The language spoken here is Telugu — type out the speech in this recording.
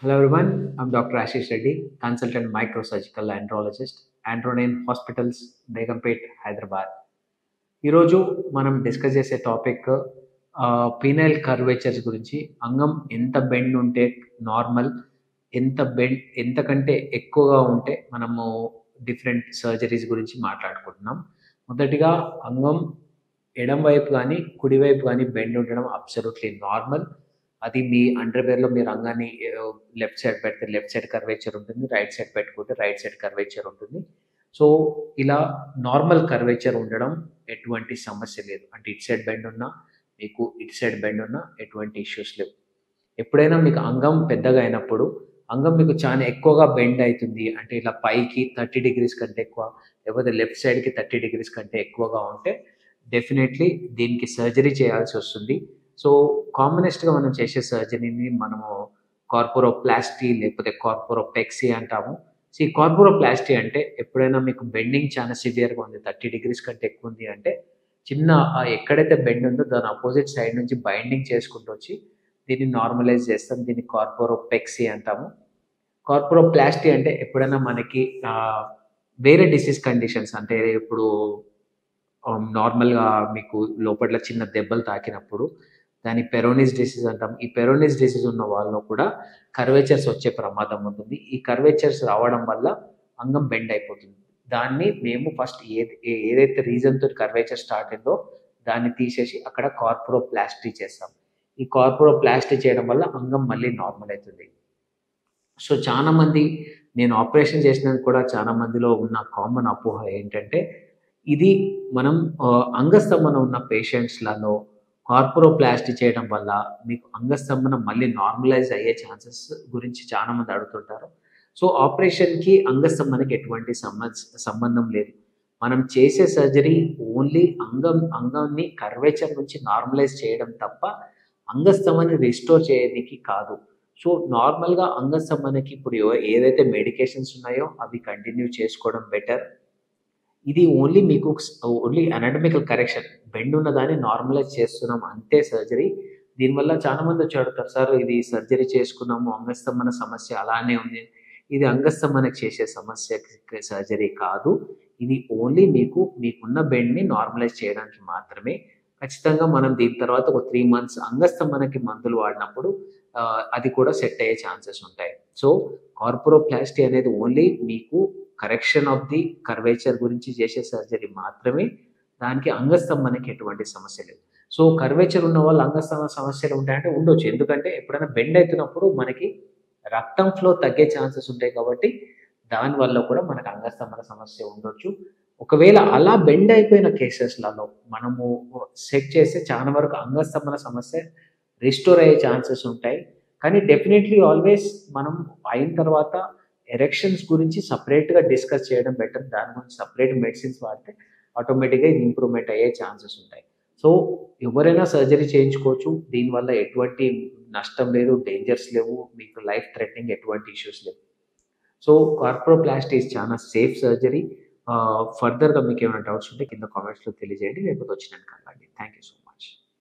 Hello everyone, I'm Dr. Ashish Reddy, consultant microsurgical andrologist, Andronine Hospitals, Begumpet, Hyderabad. ఈరోజు మనం డిస్కస్ చేసే టాపిక్ పీనైల్ కర్వేచర్స్ గురించి. అంగం ఎంత బెండ్ ఉంటే నార్మల్, ఎంతకంటే ఎక్కువగా ఉంటే మనము డిఫరెంట్ సర్జరీస్ గురించి మాట్లాడుకుంటున్నాం. మొదటిగా అంగం ఎడం వైపు కానీ కుడివైపు కానీ బెండ్ ఉండడం అబ్సల్యూట్లీ నార్మల్. అది మీ అండర్వేర్లో మీరు అంగాన్ని లెఫ్ట్ సైడ్ పెడితే లెఫ్ట్ సైడ్ కర్వేచర్ ఉంటుంది, రైట్ సైడ్ పెట్టుకుంటే రైట్ సైడ్ కర్వేచర్ ఉంటుంది. సో ఇలా నార్మల్ కర్వేచర్ ఉండడం ఎటువంటి సమస్య లేదు. అంటే ఇటు సైడ్ బెండ్ ఉన్నా మీకు ఇటు సైడ్ బెండ్ ఉన్నా ఎటువంటి ఇష్యూస్ లేవు. ఎప్పుడైనా మీకు అంగం పెద్దగా అయినప్పుడు అంగం మీకు చాలా ఎక్కువగా బెండ్ అవుతుంది అంటే ఇలా పైకి 30 degrees కంటే ఎక్కువ, లేకపోతే లెఫ్ట్ సైడ్కి 30 degrees కంటే ఎక్కువగా ఉంటే డెఫినెట్లీ దీనికి సర్జరీ చేయాల్సి వస్తుంది. సో కామనెస్ట్గా మనం చేసే సర్జరీని మనము కార్పోరోప్లాస్టీ లేకపోతే కార్పోరోపెక్సీ అంటాము. సో ఈ కార్పోరోప్లాస్టీ అంటే ఎప్పుడైనా మీకు బెండింగ్ చాలా సివియర్గా ఉంది, 30 degrees కంటే ఎక్కువ ఉంది అంటే చిన్న ఎక్కడైతే బెండ్ ఉందో దాని అపోజిట్ సైడ్ నుంచి బైండింగ్ చేసుకుంటూ వచ్చి దీన్ని నార్మలైజ్ చేస్తాం. దీన్ని కార్పోరోపెక్సీ అంటాము. కార్పోరోప్లాస్టీ అంటే ఎప్పుడైనా మనకి వేరే డిసీజ్ కండిషన్స్ అంటే ఇప్పుడు నార్మల్గా మీకు లోపల చిన్న దెబ్బలు తాకినప్పుడు దాన్ని పెరోనిస్ డిసీజ్ అంటాం. ఈ పెరోనిస్ డిసీజ్ ఉన్న వాళ్ళలో కూడా కర్వేచర్స్ వచ్చే ప్రమాదం ఉంటుంది. ఈ కర్వేచర్స్ రావడం వల్ల అంగం బెండ్ అయిపోతుంది. దాన్ని మేము ఫస్ట్ ఏదైతే రీజన్తో కర్వేచర్ స్టార్ట్ అయిందో దాన్ని తీసేసి అక్కడ కార్పోరోప్లాస్టీ చేస్తాం. ఈ కార్పోరోప్లాస్టీ చేయడం వల్ల అంగం మళ్ళీ నార్మల్ అవుతుంది. సో చాలామంది నేను ఆపరేషన్ చేసినందుకు కూడా చాలా మందిలో ఉన్న కామన్ అపోహ ఏంటంటే ఇది మనం అంగస్తంభన ఉన్న పేషెంట్స్లలో కార్పోరోప్లాస్టీ చేయడం వల్ల మీకు అంగస్తంభనం మళ్ళీ నార్మలైజ్ అయ్యే ఛాన్సెస్ గురించి చాలామంది అడుగుతుంటారు. సో ఆపరేషన్కి అంగస్తంభనకి ఎటువంటి సంబంధం లేదు. మనం చేసే సర్జరీ ఓన్లీ అంగాన్ని కర్వేచర్ నుంచి నార్మలైజ్ చేయడం తప్ప అంగస్తంభని రిస్టోర్ చేయడానికి కాదు. సో నార్మల్గా అంగస్తంభనకి ఇప్పుడు ఏదైతే మెడికేషన్స్ ఉన్నాయో అవి కంటిన్యూ చేసుకోవడం బెటర్. ఇది ఓన్లీ మీకు ఓన్లీ అనాటమికల్ కరెక్షన్, బెండ్ ఉన్నదాన్ని నార్మలైజ్ చేస్తున్నాం అంతే సర్జరీ. దీనివల్ల చాలామంది వచ్చి అడుగుతారు, సార్ ఇది సర్జరీ చేసుకున్నాము అంగస్తంభన సమస్య అలానే ఉంది. ఇది అంగస్తంభనకు చేసే సమస్య సర్జరీ కాదు. ఇది ఓన్లీ మీకున్న బెండ్ని నార్మలైజ్ చేయడానికి మాత్రమే. ఖచ్చితంగా మనం దీని తర్వాత ఒక 3 months అంగస్తంభనకి మందులు వాడినప్పుడు అది కూడా సెట్ అయ్యే ఛాన్సెస్ ఉంటాయి. సో కార్పోరోప్లాస్టీ అనేది ఓన్లీ మీకు కరెక్షన్ ఆఫ్ ది కర్వేచర్ గురించి చేసే సర్జరీ మాత్రమే. దానికి అంగస్తంభనకి ఎటువంటి సమస్య లేదు. సో కర్వేచర్ ఉన్న వాళ్ళు అంగస్తంభన సమస్యలు ఉంటాయంటే ఉండొచ్చు. ఎందుకంటే ఎప్పుడైనా బెండ్ అవుతున్నప్పుడు మనకి రక్తం ఫ్లో తగ్గే ఛాన్సెస్ ఉంటాయి కాబట్టి దానివల్ల కూడా మనకు అంగస్తంభన సమస్య ఉండొచ్చు. ఒకవేళ అలా బెండ్ అయిపోయిన కేసెస్లలో మనము సెట్ చేస్తే చాలా వరకు అంగస్తంభన సమస్య రిస్టోర్ అయ్యే ఛాన్సెస్ ఉంటాయి. కానీ డెఫినెట్లీ ఆల్వేస్ మనం అయిన తర్వాత ఎరెక్షన్స్ గురించి సపరేట్గా డిస్కస్ చేయడం బెటర్. దాని గురించి సపరేట్ మెడిసిన్స్ వాడితే ఆటోమేటిక్గా ఇది ఇంప్రూవ్మెంట్ అయ్యే ఛాన్సెస్ ఉంటాయి. సో ఎవరైనా సర్జరీ చేయించుకోవచ్చు. దీనివల్ల ఎటువంటి నష్టం లేదు, డేంజర్స్ లేవు, మీకు లైఫ్ థ్రెటనింగ్ ఎటువంటి ఇష్యూస్ లేవు. సో కార్పోరోప్లాస్టీ ఈజ్ చాలా సేఫ్ సర్జరీ. ఫర్దర్గా మీకు ఏమైనా డౌట్స్ ఉంటే కింద కామెంట్స్లో తెలియజేయండి, లేకపోతే వచ్చి నన్ను కలవండి. Thank you so much.